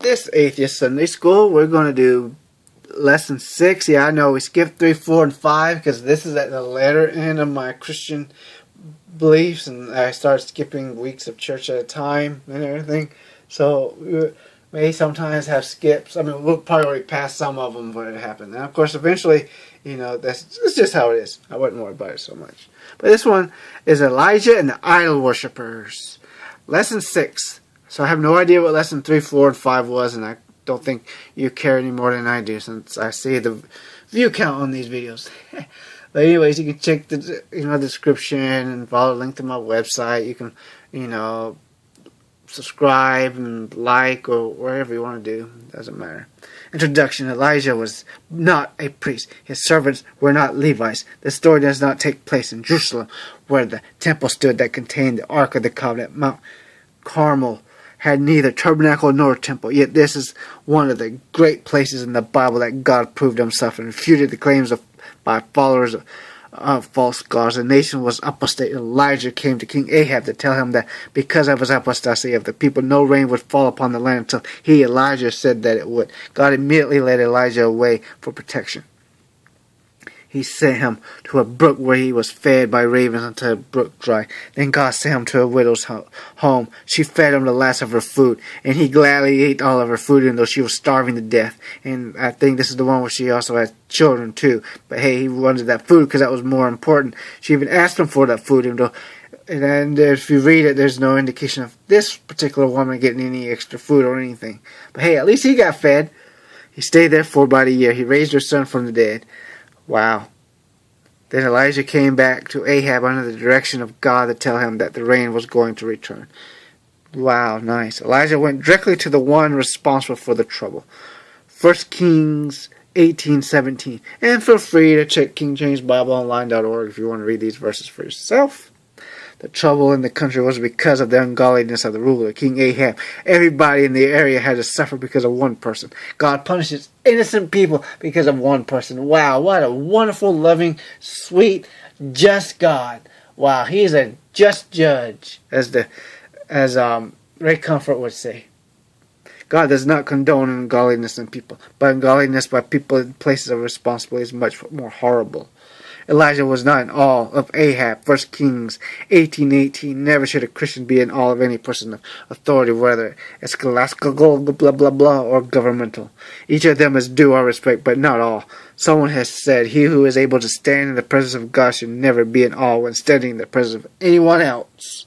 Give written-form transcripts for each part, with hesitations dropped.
This Atheist Sunday School, we're going to do lesson 6. Yeah, I know we skipped 3, 4, and 5 because this is at the latter end of my Christian beliefs, and I started skipping weeks of church at a time and everything. So we may sometimes have skips. I mean, we'll probably pass some of them when it happened. And of course, eventually, that's just how it is. I wouldn't worry about it so much. But this one is Elijah and the idol worshippers. Lesson 6. So I have no idea what lesson 3, 4, and 5 was, and I don't think you care any more than I do since I see the view count on these videos. But anyways, you can check the description and follow the link to my website. You can subscribe and like or whatever you want to do. Doesn't matter. Introduction. Elijah was not a priest. His servants were not Levites. The story does not take place in Jerusalem, where the temple stood that contained the Ark of the Covenant. Mount Carmel had neither tabernacle nor temple. Yet this is one of the great places in the Bible that God proved himself and refuted the claims by followers of false gods. The nation was apostate. Elijah came to King Ahab to tell him that because of his apostasy of the people, no rain would fall upon the land until he, Elijah, said that it would. God immediately led Elijah away for protection. He sent him to a brook where he was fed by ravens until the brook dried. Then God sent him to a widow's home. She fed him the last of her food, and he gladly ate all of her food, even though she was starving to death. And I think this is the one where she also had children too. But hey, he wanted that food because that was more important. She even asked him for that food, even though. And if you read it, there's no indication of this particular woman getting any extra food or anything. But hey, at least he got fed. He stayed there for about a year. He raised her son from the dead. Wow. Then Elijah came back to Ahab under the direction of God to tell him that the rain was going to return. Wow, nice. Elijah went directly to the one responsible for the trouble. 1 Kings 18:17. And feel free to check KingJamesBibleOnline.org if you want to read these verses for yourself. The trouble in the country was because of the ungodliness of the ruler, King Ahab. Everybody in the area had to suffer because of one person. God punishes innocent people because of one person. Wow, what a wonderful, loving, sweet, just God. Wow, he is a just judge, as Ray Comfort would say. God does not condone ungodliness in people, but ungodliness by people in places of responsibility is much more horrible. Elijah was not in awe of Ahab. 1 Kings 18:18. Never should a Christian be in awe of any person of authority, whether ecclesiastical, blah blah blah, or governmental. Each of them is due our respect, but not all. Someone has said, "He who is able to stand in the presence of God should never be in awe when standing in the presence of anyone else."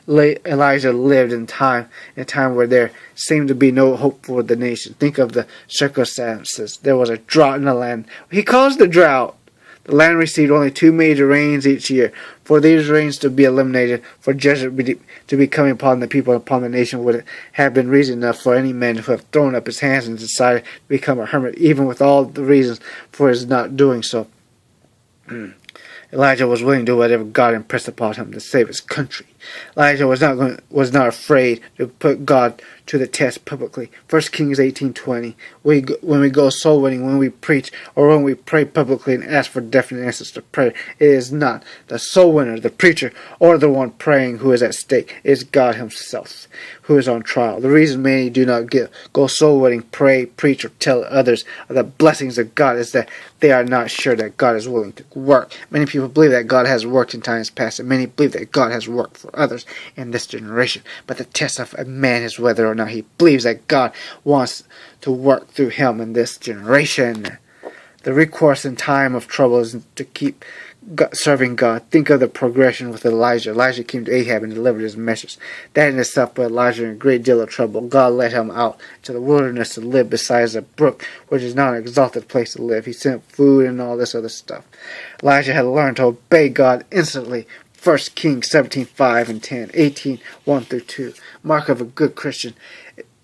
Elijah lived in a time where there seemed to be no hope for the nation. Think of the circumstances. There was a drought in the land. He caused the drought. The land received only 2 major rains each year. For these rains to be eliminated, for judgment to be coming upon the people and upon the nation, would have been reason enough for any man who have thrown up his hands and decided to become a hermit, even with all the reasons for his not doing so. Elijah was willing to do whatever God impressed upon him to save his country. Elijah was not afraid to put God to the test publicly. 1 Kings 18:20. When we go soul winning, when we preach, or when we pray publicly and ask for definite answers to prayer, it is not the soul winner, the preacher, or the one praying who is at stake. It is God himself who is on trial. The reason many do not go soul winning, pray, preach, or tell others of the blessings of God is that they are not sure that God is willing to work. Many people believe that God has worked in times past, and many believe that God has worked for others in this generation. But the test of a man is whether or not he believes that God wants to work through him in this generation. The recourse in time of trouble is to keep serving God. Think of the progression with Elijah. Elijah came to Ahab and delivered his message. That in itself put Elijah in a great deal of trouble. God led him out to the wilderness to live beside a brook, which is not an exalted place to live. He sent food and all this other stuff. Elijah had learned to obey God instantly. 1 Kings 17:5 and 10, 18:1-2. Mark of a good Christian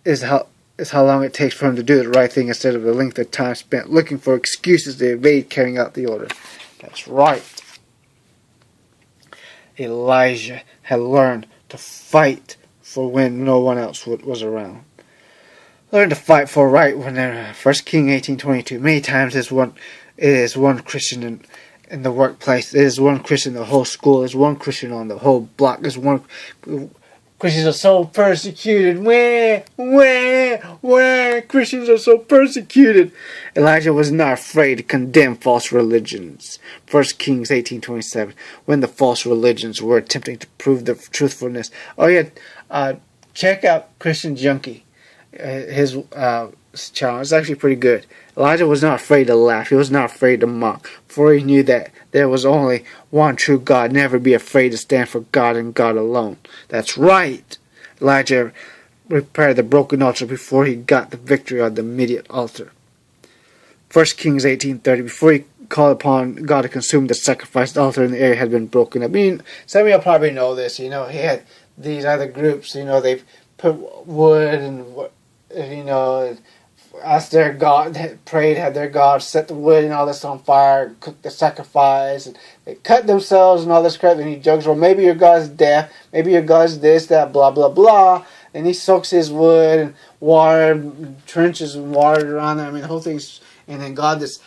is how long it takes for him to do the right thing instead of the length of time spent looking for excuses to evade carrying out the order. That's right. Elijah had learned to fight for when no one else was around. Learn to fight for right when they're 1 King 18:22. Many times it is one Christian in the workplace. It is one Christian in the whole school. It is one Christian on the whole block. It is one Christians are so persecuted. Where? why Christians are so persecuted. Elijah was not afraid to condemn false religions. 1 Kings 18:27. When the false religions were attempting to prove their truthfulness. Oh yeah, check out Christian Junkie. His channel is actually pretty good. Elijah was not afraid to laugh. He was not afraid to mock. For he knew that there was only one true God. Never be afraid to stand for God and God alone. That's right. Elijah repaired the broken altar before he got the victory on the immediate altar. 1 Kings 18:30. Before he called upon God to consume the sacrificed altar in the area had been broken up. I mean, some of you probably know this. He had these other groups. They've put wood and asked their God, prayed, had their God set the wood and all this on fire, cook the sacrifice, and they cut themselves and all this crap. And he jokes, well, maybe your God's deaf, maybe your God's this, that, blah, blah, blah. And he soaks his wood and water, trenches and water around there. I mean, the whole thing's, and then God just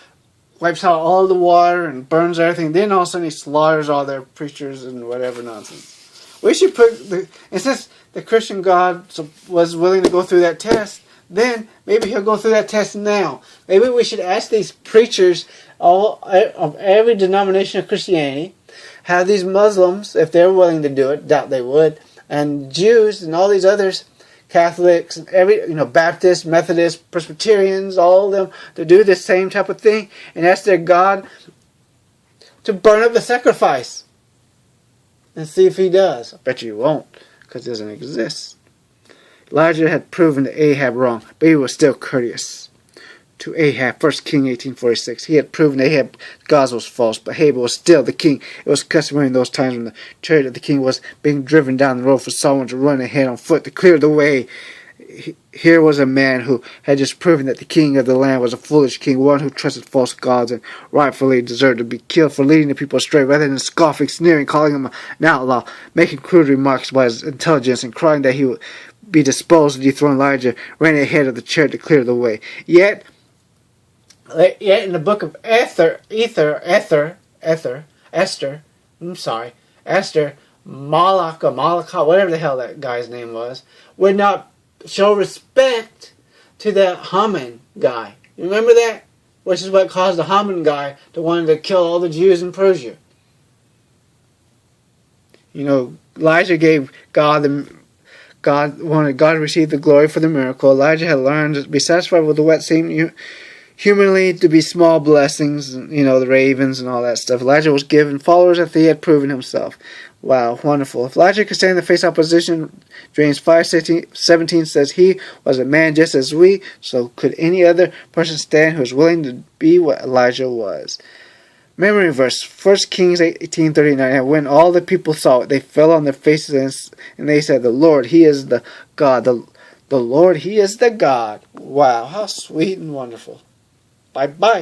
wipes out all the water and burns everything. Then all of a sudden he slaughters all their preachers and whatever nonsense. We should and since the Christian God was willing to go through that test, then maybe he'll go through that test now. Maybe we should ask these preachers of every denomination of Christianity, have these Muslims, if they're willing to do it, doubt they would, and Jews and all these others, Catholics, and Baptists, Methodists, Presbyterians, all of them, to do the same type of thing and ask their God to burn up the sacrifice and see if he does. I bet you he won't, because it doesn't exist. Elijah had proven Ahab wrong, but he was still courteous to Ahab. 1 King 18:46. He had proven Ahab God was false, but Ahab was still the king. It was customary in those times when the chariot of the king was being driven down the road for someone to run ahead on foot to clear the way. Here was a man who had just proven that the king of the land was a foolish king, one who trusted false gods and rightfully deserved to be killed for leading the people astray, rather than scoffing, sneering, calling him an outlaw, making crude remarks about his intelligence, and crying that he would be disposed to dethrone Elijah, ran ahead of the chariot to clear the way. Yet in the book of Esther, Malacca, whatever the hell that guy's name was, would not show respect to that Haman guy. You remember that? Which is what caused the Haman guy to want to kill all the Jews in Persia. Elijah gave wanted God to receive the glory for the miracle. Elijah had learned to be satisfied with what seemed humanly to be small blessings, the ravens and all that stuff. Elijah was given followers after he had proven himself. Wow, wonderful. If Elijah could stand to face opposition, James 5:17 says he was a man just as we, so could any other person stand who is willing to be what Elijah was. Memory verse, 1 Kings 18:39. And when all the people saw it, they fell on their faces and they said, the Lord, he is the God. The Lord, he is the God. Wow, how sweet and wonderful. Bye-bye.